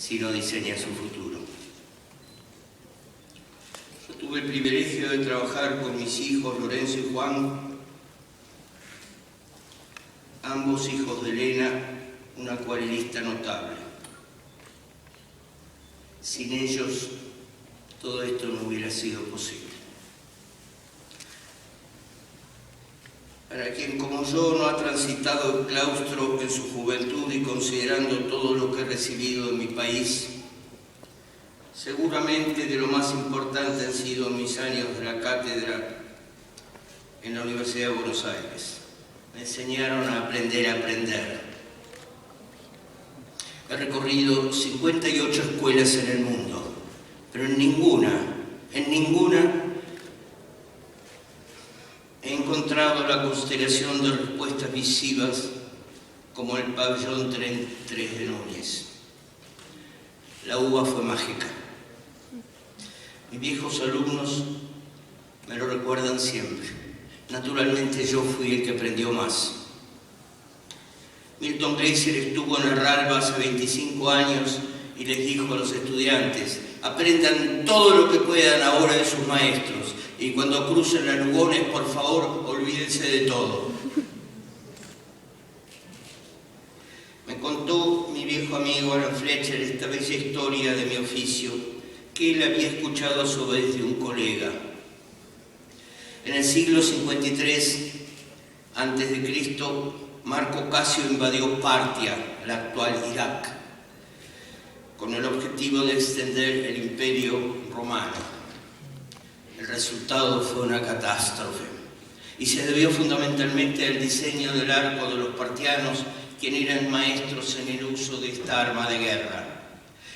si no diseña su futuro. Yo tuve el privilegio de trabajar con mis hijos Lorenzo y Juan, ambos hijos de Elena, una acuarelista notable. Sin ellos, todo esto no hubiera sido posible. Para quien como yo no ha transitado el claustro en su juventud y considerando todo lo que he recibido en mi país, seguramente de lo más importante han sido mis años de la cátedra en la Universidad de Buenos Aires. Me enseñaron a aprender. He recorrido 58 escuelas en el mundo, pero en ninguna he encontrado la constelación de respuestas visivas como el pabellón 3 de Núñez. La uva fue mágica. Mis viejos alumnos me lo recuerdan siempre. Naturalmente yo fui el que aprendió más. Milton Glaser estuvo en el RALBA hace 25 años y les dijo a los estudiantes: aprendan todo lo que puedan ahora de sus maestros y cuando crucen a Lugones, por favor, olvídense de todo. Me contó mi viejo amigo Alan Fletcher esta bella historia de mi oficio que él había escuchado a su vez de un colega. En el siglo 53 a.C., Marco Casio invadió Partia, la actual Irak, con el objetivo de extender el imperio romano. El resultado fue una catástrofe y se debió fundamentalmente al diseño del arco de los partianos, quienes eran maestros en el uso de esta arma de guerra.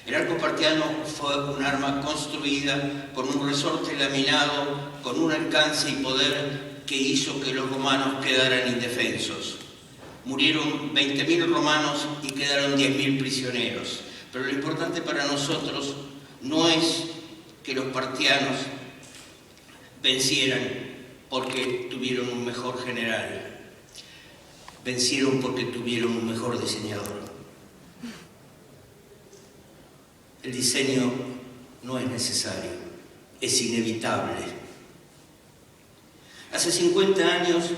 El arco partiano fue un arma construida con un resorte laminado, con un alcance y poder que hizo que los romanos quedaran indefensos. Murieron 20.000 romanos y quedaron 10.000 prisioneros. Pero lo importante para nosotros no es que los partianos vencieran porque tuvieron un mejor general. Vencieron porque tuvieron un mejor diseñador. El diseño no es necesario, es inevitable. Hace 50 años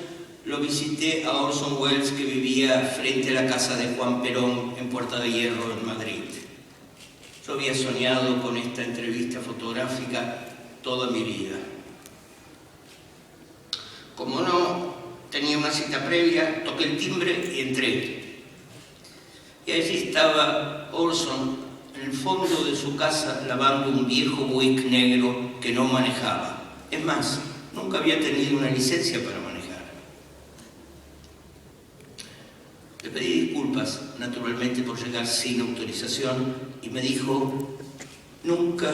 lo visité a Orson Welles, que vivía frente a la casa de Juan Perón en Puerta de Hierro, en Madrid. Yo había soñado con esta entrevista fotográfica toda mi vida. Como no tenía una cita previa, toqué el timbre y entré. Y allí estaba Orson, en el fondo de su casa, lavando un viejo Buick negro que no manejaba. Es más, nunca había tenido una licencia para manejar. Le pedí disculpas, naturalmente, por llegar sin autorización y me dijo: nunca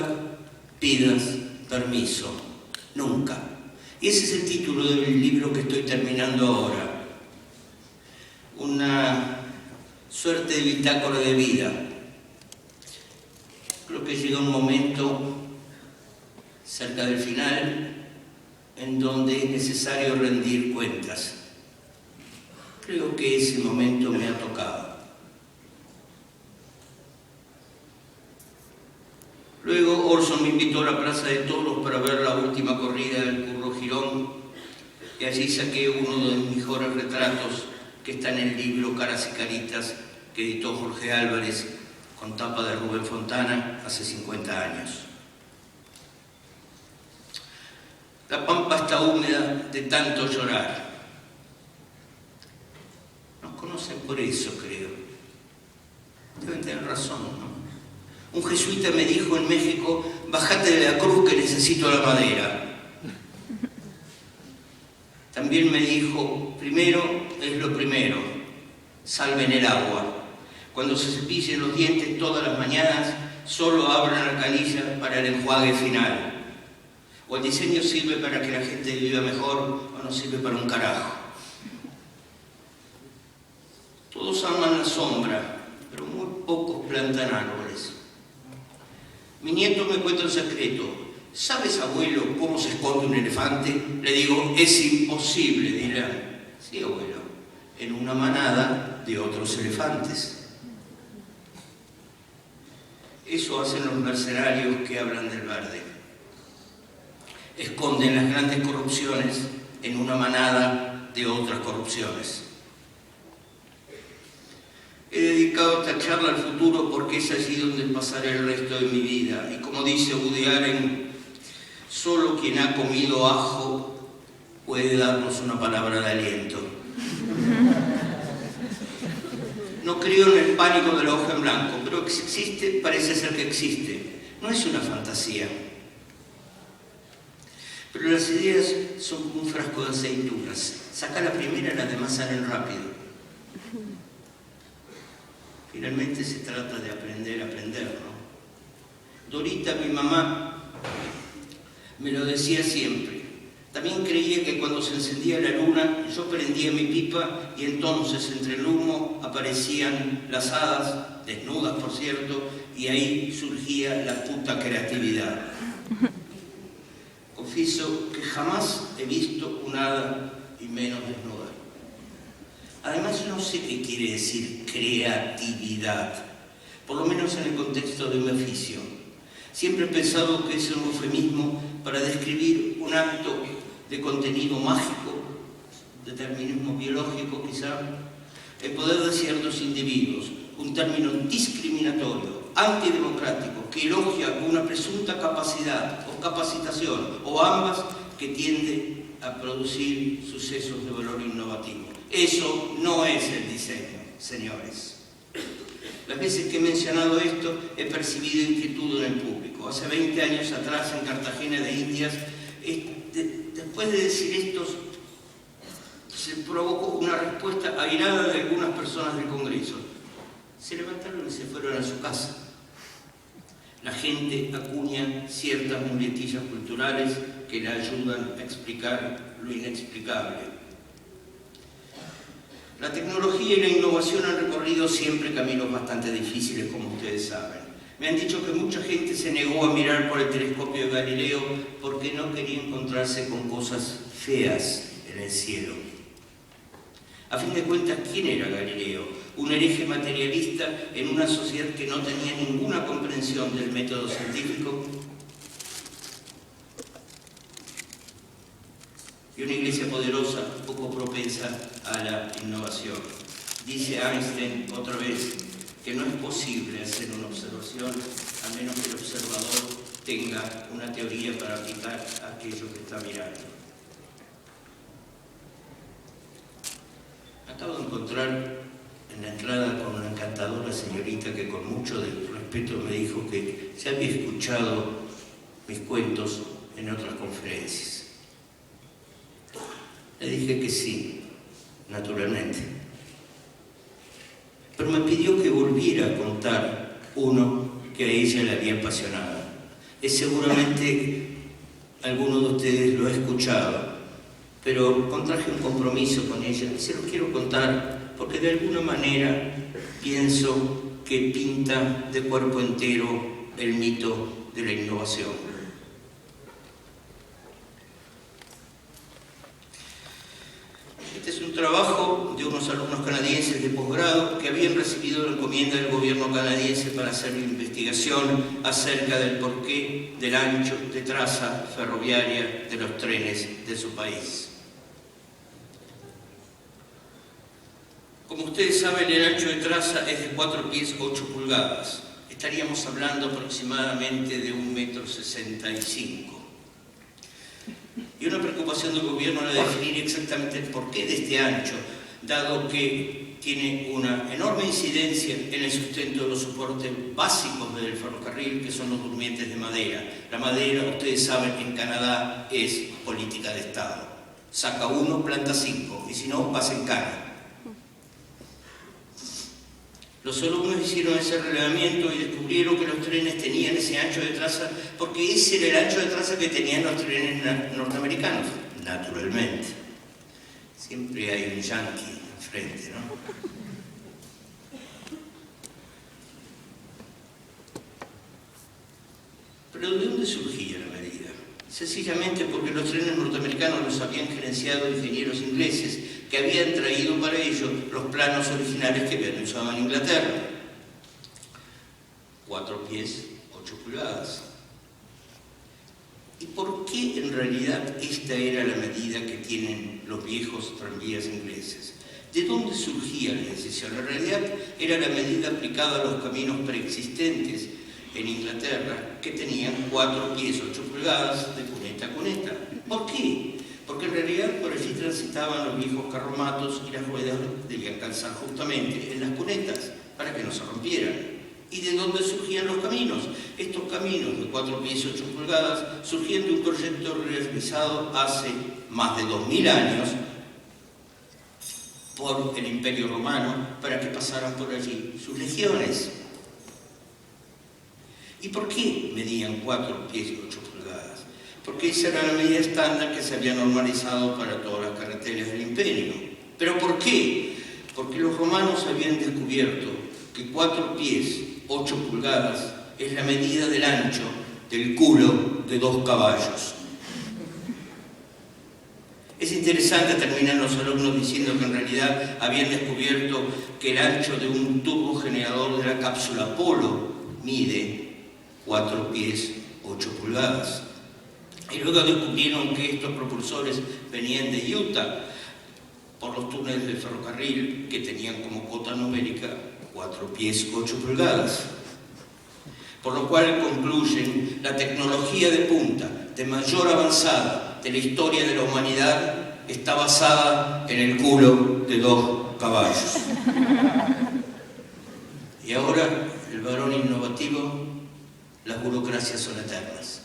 pidas permiso, nunca. Y ese es el título del libro que estoy terminando ahora. Una suerte de bitácora de vida. Creo que llega un momento, cerca del final, en donde es necesario rendir cuentas. Creo que ese momento me ha tocado. Luego Orson me invitó a la Plaza de Toros para ver la última corrida del Curro Girón y allí saqué uno de mis mejores retratos que está en el libro Caras y Caritas que editó Jorge Álvarez con tapa de Rubén Fontana hace 50 años. La pampa está húmeda de tanto llorar. Nos conocen por eso, creo. Deben tener razón, ¿no? Un jesuita me dijo en México: bájate de la cruz que necesito la madera. También me dijo: primero es lo primero, salven el agua. Cuando se cepillen los dientes todas las mañanas, solo abran la canilla para el enjuague final. O el diseño sirve para que la gente viva mejor, o no sirve para un carajo. Todos aman la sombra, pero muy pocos plantan árboles. Mi nieto me cuenta un secreto. ¿Sabes, abuelo, cómo se esconde un elefante? Le digo: es imposible, dirán. Sí, abuelo, en una manada de otros elefantes. Eso hacen los mercenarios que hablan del verde. Esconden las grandes corrupciones en una manada de otras corrupciones. He dedicado esta charla al futuro porque es allí donde pasaré el resto de mi vida. Y como dice Woody Allen, solo quien ha comido ajo puede darnos una palabra de aliento. No creo en el pánico de la hoja en blanco, pero que existe, parece ser que existe. No es una fantasía. Pero las ideas son como un frasco de aceitunas. Saca la primera y las demás salen rápido. Finalmente se trata de aprender a aprender, ¿no? Dorita, mi mamá, me lo decía siempre. También creía que cuando se encendía la luna, yo prendía mi pipa y entonces entre el humo aparecían las hadas, desnudas por cierto, y ahí surgía la puta creatividad. Confieso que jamás he visto una hada y menos desnuda. Además, no sé qué quiere decir creatividad, por lo menos en el contexto de mi oficio. Siempre he pensado que es un eufemismo para describir un acto de contenido mágico, determinismo biológico quizá, en poder de ciertos individuos, un término discriminatorio, antidemocrático, que elogia una presunta capacidad o capacitación, o ambas, que tiende a producir sucesos de valor innovativo. Eso no es el diseño, señores. Las veces que he mencionado esto, he percibido inquietud en el público. Hace 20 años atrás, en Cartagena de Indias, después de decir esto, se provocó una respuesta airada de algunas personas del Congreso. Se levantaron y se fueron a su casa. La gente acuña ciertas muletillas culturales que le ayudan a explicar lo inexplicable. La tecnología y la innovación han recorrido siempre caminos bastante difíciles, como ustedes saben. Me han dicho que mucha gente se negó a mirar por el telescopio de Galileo porque no quería encontrarse con cosas feas en el cielo. A fin de cuentas, ¿quién era Galileo? Un hereje materialista en una sociedad que no tenía ninguna comprensión del método científico. Y una iglesia poderosa, poco propensa a la innovación. Dice Einstein otra vez que no es posible hacer una observación a menos que el observador tenga una teoría para aplicar aquello que está mirando. Acabo de encontrar en la entrada con una encantadora señorita que con mucho respeto me dijo que se había escuchado mis cuentos en otras conferencias. Le dije que sí, naturalmente. Pero me pidió que volviera a contar uno que a ella le había apasionado. Seguramente alguno de ustedes lo ha escuchado, pero contraje un compromiso con ella y se lo quiero contar porque de alguna manera pienso que pinta de cuerpo entero el mito de la innovación. Este es un trabajo de unos alumnos canadienses de posgrado que habían recibido la encomienda del gobierno canadiense para hacer una investigación acerca del porqué del ancho de traza ferroviaria de los trenes de su país. Como ustedes saben, el ancho de traza es de 4 pies 8 pulgadas. Estaríamos hablando aproximadamente de 1,65 m. Y una preocupación del gobierno era definir exactamente el porqué de este ancho, dado que tiene una enorme incidencia en el sustento de los soportes básicos del ferrocarril, que son los durmientes de madera. La madera, ustedes saben, en Canadá es política de Estado. Saca uno, planta 5, y si no, pasa en cana. Los alumnos hicieron ese relevamiento y descubrieron que los trenes tenían ese ancho de traza porque ese era el ancho de traza que tenían los trenes norteamericanos, naturalmente. Siempre hay un yanqui enfrente, ¿no? Pero ¿de dónde surgía la medida? Sencillamente porque los trenes norteamericanos los habían gerenciado ingenieros ingleses que habían traído para ellos los planos originales que habían usado en Inglaterra. 4 pies, 8 pulgadas. ¿Y por qué en realidad esta era la medida que tienen los viejos tranvías ingleses? ¿De dónde surgía la decisión? En realidad era la medida aplicada a los caminos preexistentes en Inglaterra, que tenían 4 pies, 8 pulgadas de cuneta a cuneta. ¿Por qué? Porque en realidad por allí transitaban los viejos carromatos y las ruedas debían calzar justamente en las cunetas para que no se rompieran. ¿Y de dónde surgían los caminos? Estos caminos de 4 pies y 8 pulgadas surgían de un proyecto realizado hace más de 2000 años por el Imperio Romano para que pasaran por allí sus legiones. ¿Y por qué medían 4 pies y 8 pulgadas? Porque esa era la medida estándar que se había normalizado para todas las carreteras del Imperio. ¿Pero por qué? Porque los romanos habían descubierto que 4 pies, 8 pulgadas es la medida del ancho del culo de 2 caballos. Es interesante, terminan los alumnos diciendo que en realidad habían descubierto que el ancho de un turbogenerador de la cápsula Apolo mide 4 pies, 8 pulgadas. Y luego descubrieron que estos propulsores venían de Utah por los túneles del ferrocarril que tenían como cota numérica 4 pies, 8 pulgadas. Por lo cual concluyen, la tecnología de punta, de mayor avanzada de la historia de la humanidad, está basada en el culo de 2 caballos. Y ahora, el varón innovativo, las burocracias son eternas.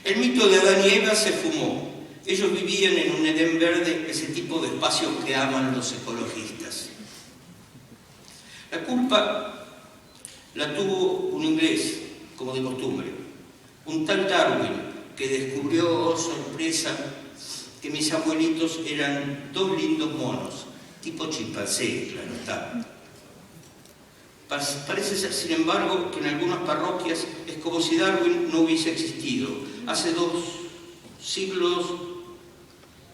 El mito de Adán y Eva se fumó. Ellos vivían en un Edén verde, ese tipo de espacios que aman los ecologistas. La culpa la tuvo un inglés, como de costumbre, un tal Darwin, que descubrió, oh sorpresa, que mis abuelitos eran 2 lindos monos, tipo chimpancé, claro está. Parece ser, sin embargo, que en algunas parroquias es como si Darwin no hubiese existido. Hace 2 siglos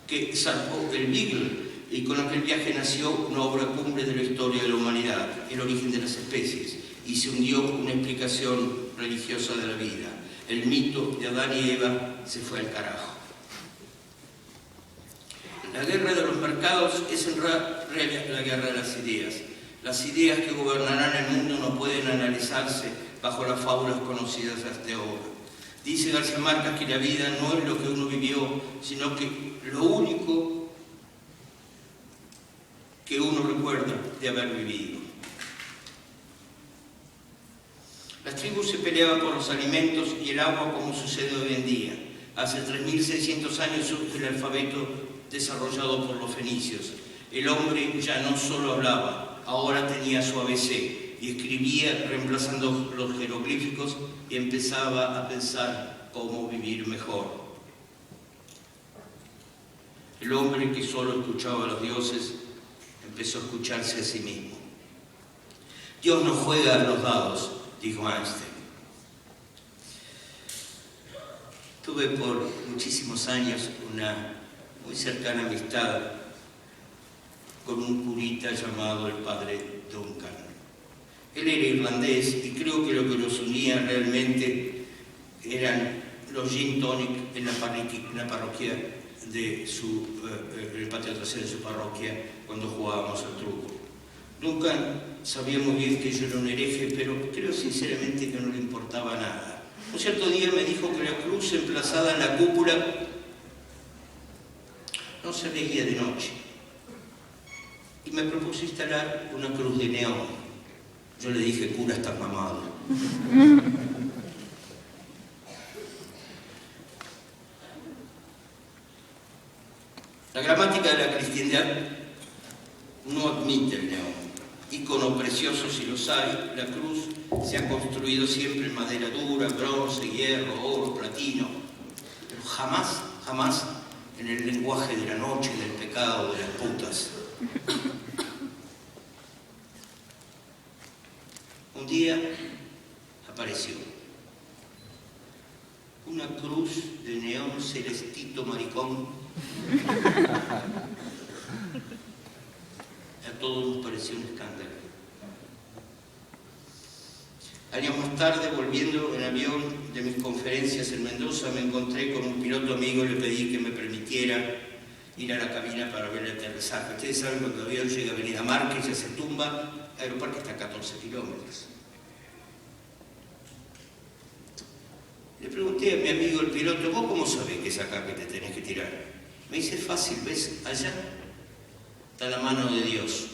que zarpó el Beagle y con aquel viaje nació una obra cumbre de la historia de la humanidad, el origen de las especies, y se hundió una explicación religiosa de la vida. El mito de Adán y Eva se fue al carajo. La guerra de los mercados es en realidad la guerra de las ideas. Las ideas que gobernarán el mundo no pueden analizarse bajo las fábulas conocidas hasta ahora. Dice García Márquez que la vida no es lo que uno vivió, sino que lo único que uno recuerda de haber vivido. Las tribus se peleaban por los alimentos y el agua como sucede hoy en día. Hace 3.600 años surge el alfabeto desarrollado por los fenicios. El hombre ya no solo hablaba, ahora tenía su ABC y escribía reemplazando los jeroglíficos y empezaba a pensar cómo vivir mejor. El hombre que solo escuchaba a los dioses empezó a escucharse a sí mismo. Dios no juega a los dados, dijo Einstein. Tuve por muchísimos años una muy cercana amistad con un curita llamado el padre Duncan. Él era irlandés y creo que lo que los unía realmente eran los gin tonic en la parroquia de el patio trasero de su parroquia cuando jugábamos al truco. Duncan sabía muy bien que yo era un hereje, pero creo sinceramente que no le importaba nada. Un cierto día me dijo que la cruz emplazada en la cúpula no se veía de noche y me propuso instalar una cruz de neón. Yo le dije, cura, estás mamado. La gramática de la cristiandad no admite el neón. Ícono precioso si los hay, la cruz se ha construido siempre en madera dura, bronce, hierro, oro, platino, pero jamás, jamás en el lenguaje de la noche, del pecado, de las putas. Un día apareció una cruz de neón celestito maricón. A todos nos pareció un escándalo. Años más tarde, volviendo en avión de mis conferencias en Mendoza, me encontré con un piloto amigo y le pedí que me permitiera ir a la cabina para ver el aterrizaje. Ustedes saben, cuando el avión llega a Avenida Márquez, ya se tumba, el aeroparque está a 14 kilómetros. Le pregunté a mi amigo el piloto, ¿vos cómo sabés que es acá que te tenés que tirar? Me dice, fácil, ¿ves? Allá está la mano de Dios.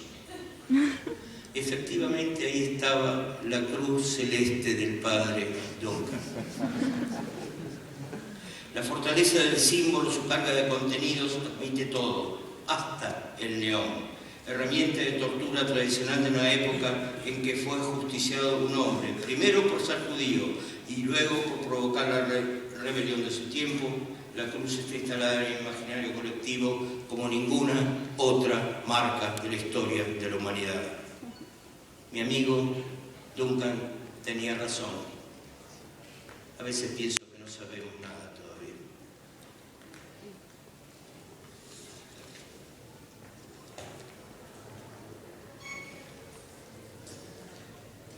Efectivamente, ahí estaba la cruz celeste del padre Duncan. La fortaleza del símbolo, su carga de contenidos, admite todo, hasta el neón, herramienta de tortura tradicional de una época en que fue ajusticiado un hombre, primero por ser judío y luego por provocar la rebelión de su tiempo. La cruz está instalada en el imaginario colectivo como ninguna otra marca de la historia de la humanidad. Mi amigo Duncan tenía razón. A veces pienso que no sabemos nada todavía.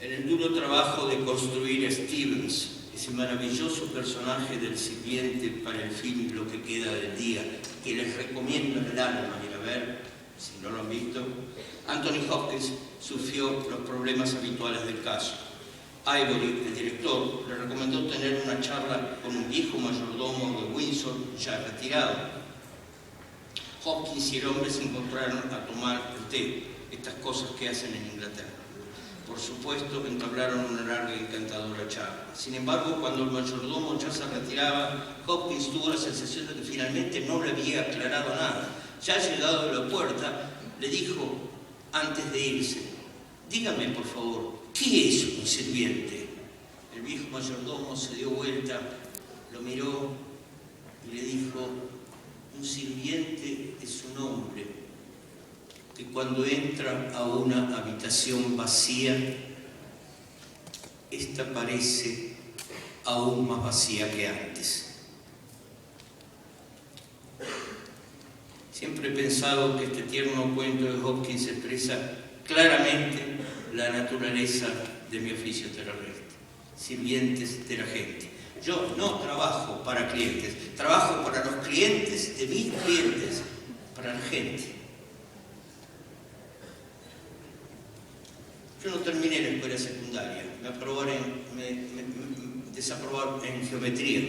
En el duro trabajo de construir a Stevens, ese maravilloso personaje del sirviente para el film Lo que queda del día, que les recomiendo en el alma ir a ver, si no lo han visto, Anthony Hopkins sufrió los problemas habituales del caso. Ivory, el director, le recomendó tener una charla con un viejo mayordomo de Windsor ya retirado. Hopkins y el hombre se encontraron a tomar el té, estas cosas que hacen en Inglaterra. Por supuesto, entablaron una larga y encantadora charla. Sin embargo, cuando el mayordomo ya se retiraba, Hopkins tuvo la sensación de que finalmente no le había aclarado nada. Ya llegado a la puerta, le dijo, antes de irse, dígame por favor, ¿qué es un sirviente? El viejo mayordomo se dio vuelta, lo miró y le dijo, un sirviente es un hombre que cuando entra a una habitación vacía, esta parece aún más vacía que antes. Siempre he pensado que este tierno cuento de Hopkins expresa claramente la naturaleza de mi oficio terrorista, sirvientes de la gente. Yo no trabajo para clientes, trabajo para los clientes de mis clientes, para la gente. Yo no terminé la escuela secundaria, me desaprobaron en geometría.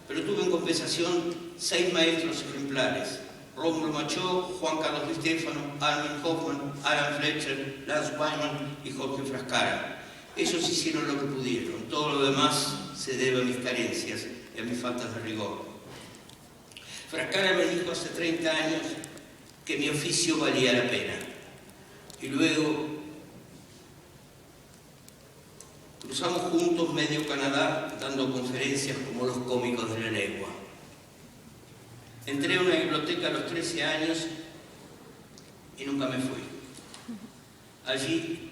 Pero tuve en compensación 6 maestros ejemplares: Rómulo Machó, Juan Carlos Di Stefano, Armin Hoffman, Alan Fletcher, Lance Wyman y Jorge Frascara. Ellos hicieron lo que pudieron, todo lo demás se debe a mis carencias y a mis faltas de rigor. Frascara me dijo hace 30 años que mi oficio valía la pena. Y luego cruzamos juntos medio Canadá dando conferencias como los cómicos de la legua. Entré a una biblioteca a los 13 años y nunca me fui. Allí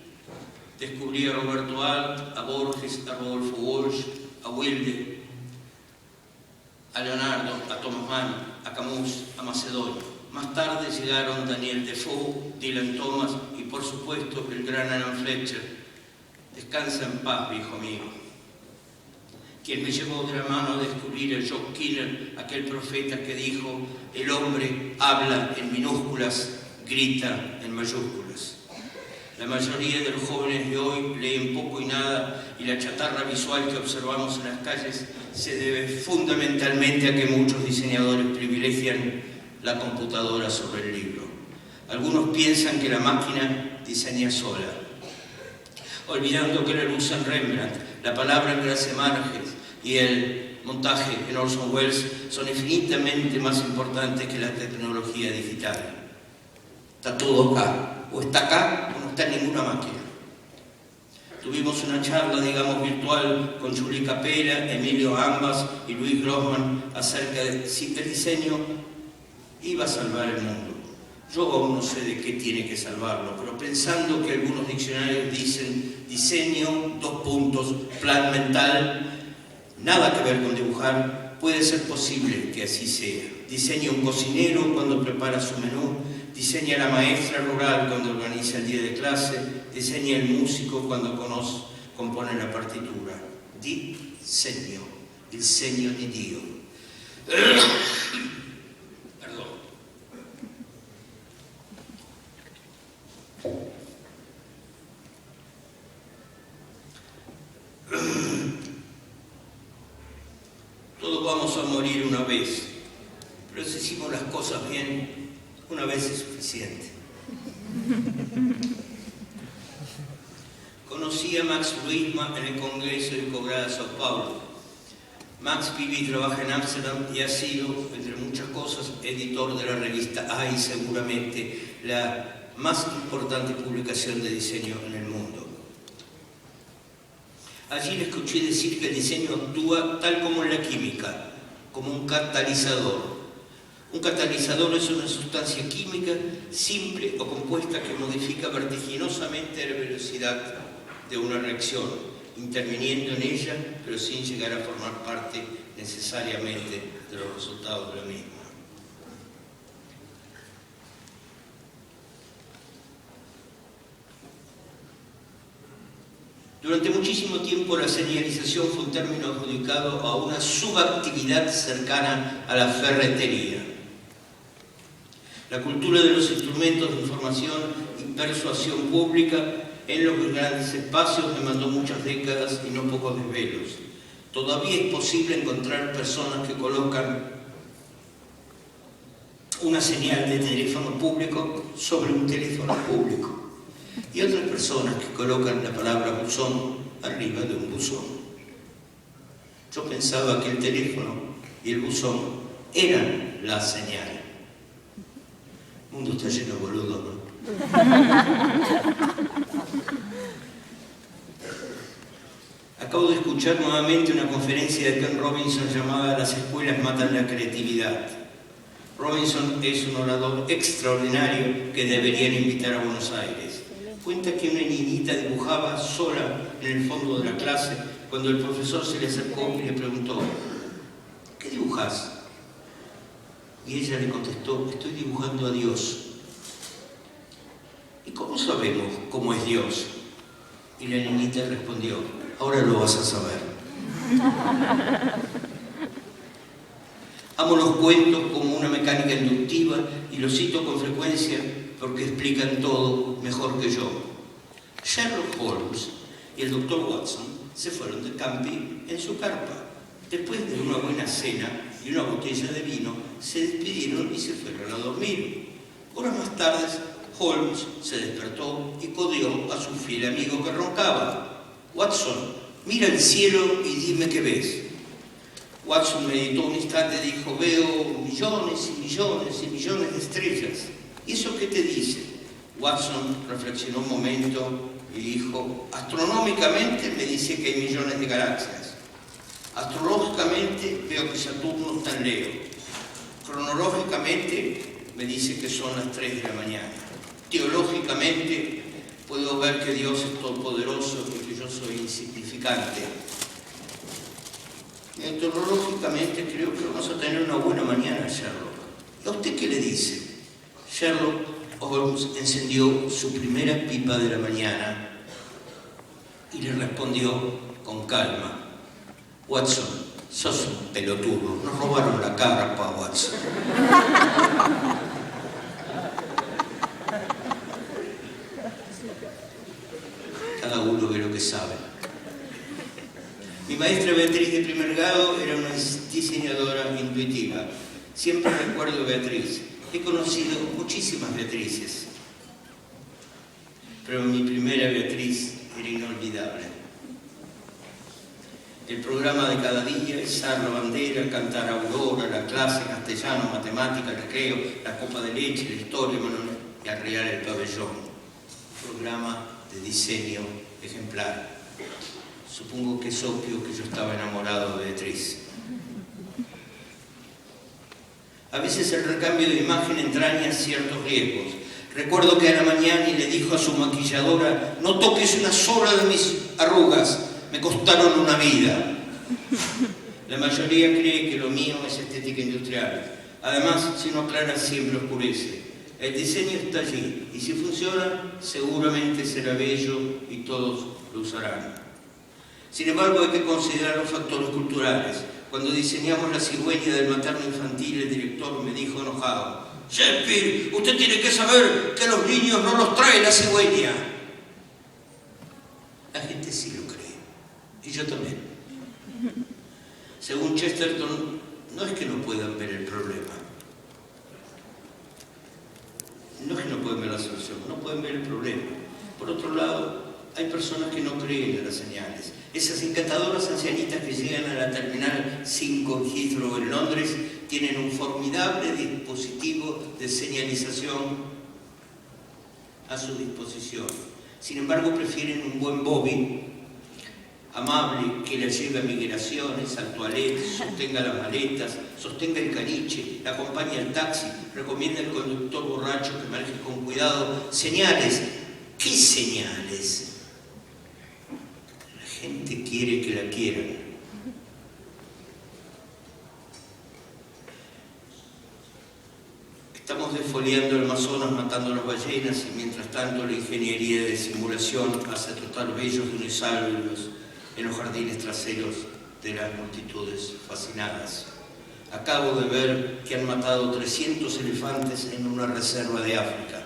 descubrí a Roberto Alt, a Borges, a Rodolfo Walsh, a Wilde, a Leonardo, a Thomas Mann, a Camus, a Macedonio. Más tarde llegaron Daniel Defoe, Dylan Thomas y, por supuesto, el gran Alan Fletcher. Descansa en paz, viejo amigo. Quien me llevó de la mano a descubrir a Jock Killer, aquel profeta que dijo: el hombre habla en minúsculas, grita en mayúsculas. La mayoría de los jóvenes de hoy leen poco y nada, y la chatarra visual que observamos en las calles se debe fundamentalmente a que muchos diseñadores privilegian la computadora sobre el libro. Algunos piensan que la máquina diseña sola, olvidando que la luz en Rembrandt, la palabra en Gracia Márquez y el montaje en Orson Welles son infinitamente más importantes que la tecnología digital. Está todo acá, o está acá o no está en ninguna máquina. Tuvimos una charla, digamos, virtual con Julie Capella, Emilio Ambas y Luis Grossman acerca de si el diseño iba a salvar el mundo. Yo aún no sé de qué tiene que salvarlo, pero pensando que algunos diccionarios dicen diseño, plan mental, nada que ver con dibujar, puede ser posible que así sea. Diseña un cocinero cuando prepara su menú, Diseña la maestra rural cuando organiza el día de clase, diseña el músico cuando compone la partitura. Diseño, il segno di Dio. Perdón. Todos vamos a morir una vez, pero si hicimos las cosas bien, una vez es suficiente. Conocí a Max Luisma en el Congreso de Cobrada de Sao Paulo. Max vive y trabaja en Ámsterdam y ha sido, entre muchas cosas, editor de la revista AI, seguramente la más importante publicación de diseño en el mundo. Allí le escuché decir que el diseño actúa tal como en la química, como un catalizador. Un catalizador es una sustancia química simple o compuesta que modifica vertiginosamente la velocidad de una reacción, interviniendo en ella, pero sin llegar a formar parte necesariamente de los resultados de la misma. Durante muchísimo tiempo la señalización fue un término adjudicado a una subactividad cercana a la ferretería. La cultura de los instrumentos de información y persuasión pública en los grandes espacios demandó muchas décadas y no pocos desvelos. Todavía es posible encontrar personas que colocan una señal de teléfono público sobre un teléfono público y otras personas que colocan la palabra buzón arriba de un buzón. Yo pensaba que el teléfono y el buzón eran la señal. El mundo está lleno de boludos, ¿no? Acabo de escuchar nuevamente una conferencia de Ken Robinson llamada "Las escuelas matan la creatividad". Robinson es un orador extraordinario que deberían invitar a Buenos Aires. Cuenta que una niñita dibujaba sola en el fondo de la clase cuando el profesor se le acercó y le preguntó: ¿qué dibujas? Y ella le contestó: estoy dibujando a Dios. ¿Y cómo sabemos cómo es Dios? Y la niñita respondió: ahora lo vas a saber. Amo los cuentos como una mecánica inductiva y los cito con frecuencia porque explican todo mejor que yo. Sherlock Holmes y el Dr. Watson se fueron de camping en su carpa. Después de una buena cena y una botella de vino, se despidieron y se fueron a dormir. Horas más tarde, Holmes se despertó y codeó a su fiel amigo que roncaba. Watson, mira el cielo y dime qué ves. Watson meditó un instante y dijo: veo millones y millones y millones de estrellas. ¿Y eso qué te dice? Watson reflexionó un momento y dijo: astronómicamente me dice que hay millones de galaxias. Astrológicamente veo que Saturno está en Leo. Cronológicamente me dice que son las 3 de la mañana. Teológicamente puedo ver que Dios es todopoderoso y que yo soy insignificante. Meteorológicamente creo que vamos a tener una buena mañana, Sherlock. ¿Y a usted qué le dice? Sherlock Holmes encendió su primera pipa de la mañana y le respondió con calma: Watson, sos un pelotudo, nos robaron la carpa, Watson. Cada uno ve lo que sabe. Mi maestra Beatriz de primer grado era una diseñadora intuitiva. Siempre recuerdo a Beatriz. He conocido muchísimas Beatrices, pero mi primera Beatriz era inolvidable. El programa de cada día, izar la bandera, cantar Aurora, la clase, castellano, matemática, recreo, la copa de leche, la historia, y arrear el pabellón. Un programa de diseño ejemplar. Supongo que es obvio que yo estaba enamorado de Beatriz. A veces el recambio de imagen entraña ciertos riesgos. Recuerdo que a la mañana le dijo a su maquilladora: no toques una sola de mis arrugas, me costaron una vida. La mayoría cree que lo mío es estética industrial. Además, si no aclara, siempre oscurece. El diseño está allí, y si funciona, seguramente será bello y todos lo usarán. Sin embargo, hay que considerar los factores culturales. Cuando diseñamos la cigüeña del materno infantil, el director me dijo enojado: Shakespeare, usted tiene que saber que los niños no los trae la cigüeña. La gente sí lo cree, y yo también. Según Chesterton, no es que no puedan ver el problema, no es que no pueden ver la solución, no pueden ver el problema. Por otro lado, hay personas que no creen en las señales. Esas encantadoras ancianitas que llegan a la terminal 5 en Heathrow en Londres tienen un formidable dispositivo de señalización a su disposición. Sin embargo, prefieren un buen Bobby amable que la lleve a migraciones, al toilet, sostenga las maletas, sostenga el caniche, la acompañe al taxi, recomienda al conductor borracho que maneje con cuidado. Señales. ¿Qué señales? La gente quiere que la quieran. Estamos desfoliando el Amazonas, matando a las ballenas, y mientras tanto la ingeniería de simulación hace trotar bellos dinosaurios en los jardines traseros de las multitudes fascinadas. Acabo de ver que han matado 300 elefantes en una reserva de África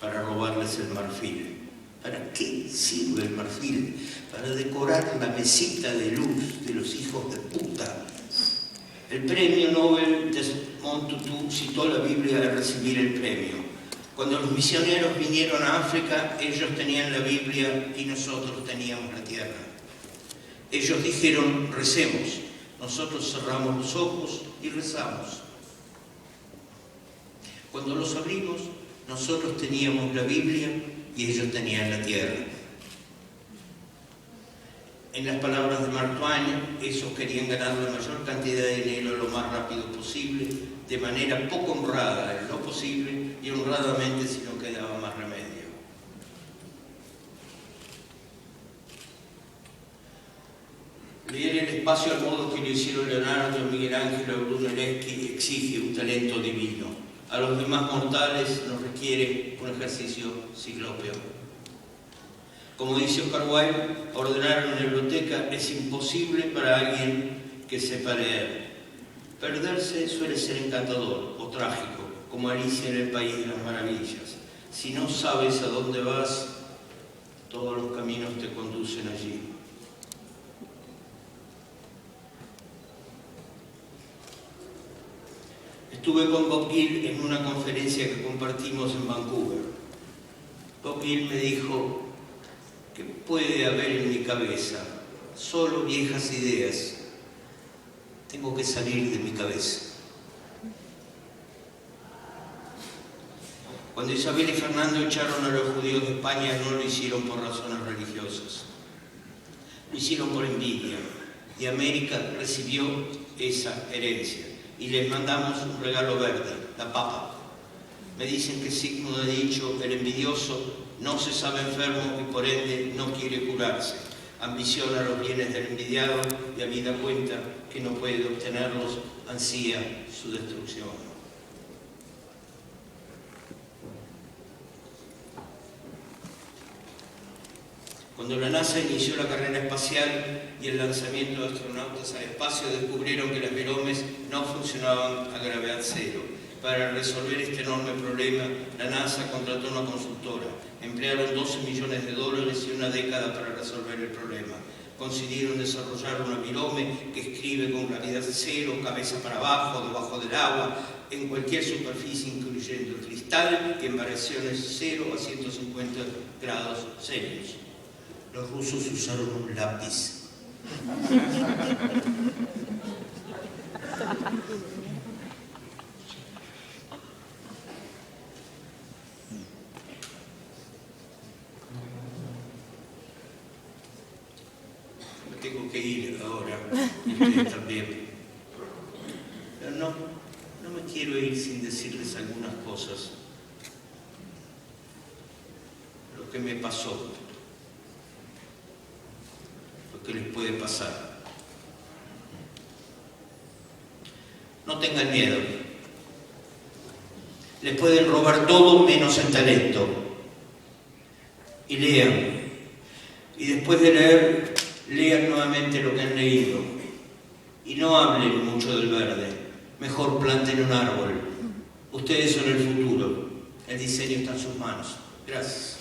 para robarles el marfil. ¿Para qué sirve el marfil? Para decorar la mesita de luz de los hijos de puta. El premio Nobel Desmond Tutu citó la Biblia al recibir el premio. Cuando los misioneros vinieron a África, ellos tenían la Biblia y nosotros teníamos la tierra. Ellos dijeron: recemos. Nosotros cerramos los ojos y rezamos. Cuando los abrimos, nosotros teníamos la Biblia y ellos tenían la tierra. En las palabras de Mark Twain, esos querían ganar la mayor cantidad de dinero lo más rápido posible, de manera poco honrada en lo posible y honradamente si no quedaba más remedio. Leer el espacio al modo que lo hicieron Leonardo, Miguel Ángel o Brunelleschi exige un talento divino. A los demás mortales nos requiere un ejercicio ciclópeo. Como dice Oscar Wilde, ordenar una biblioteca es imposible para alguien que sepa leer. Perderse suele ser encantador o trágico, como Alicia en el País de las Maravillas. Si no sabes a dónde vas, todos los caminos te conducen allí. Estuve con Bob Gill en una conferencia que compartimos en Vancouver. Bob Gill me dijo: ¿qué puede haber en mi cabeza? Solo viejas ideas. Tengo que salir de mi cabeza. Cuando Isabel y Fernando echaron a los judíos de España, no lo hicieron por razones religiosas. Lo hicieron por envidia. Y América recibió esa herencia. Y les mandamos un regalo verde, la papa. Me dicen que signo de dicho, el envidioso no se sabe enfermo y por ende no quiere curarse. Ambiciona los bienes del envidiado y habida cuenta que no puede obtenerlos, ansía su destrucción. Cuando la NASA inició la carrera espacial y el lanzamiento de astronautas al espacio, descubrieron que las Velomes no funcionaban a gravedad cero. Para resolver este enorme problema, la NASA contrató una consultora. Emplearon $12 millones y una década para resolver el problema. Consiguieron desarrollar una virome que escribe con claridad cero, cabeza para abajo, debajo del agua, en cualquier superficie, incluyendo el cristal, y en variaciones 0 a 150 grados Celsius. Los rusos usaron un lápiz. Me tengo que ir ahora, y ustedes también. Pero no me quiero ir sin decirles algunas cosas. Lo que me pasó. Que les puede pasar. No tengan miedo. Les pueden robar todo menos el talento. Y lean. Y después de leer, lean nuevamente lo que han leído. Y no hablen mucho del verde. Mejor planten un árbol. Ustedes son el futuro. El diseño está en sus manos. Gracias.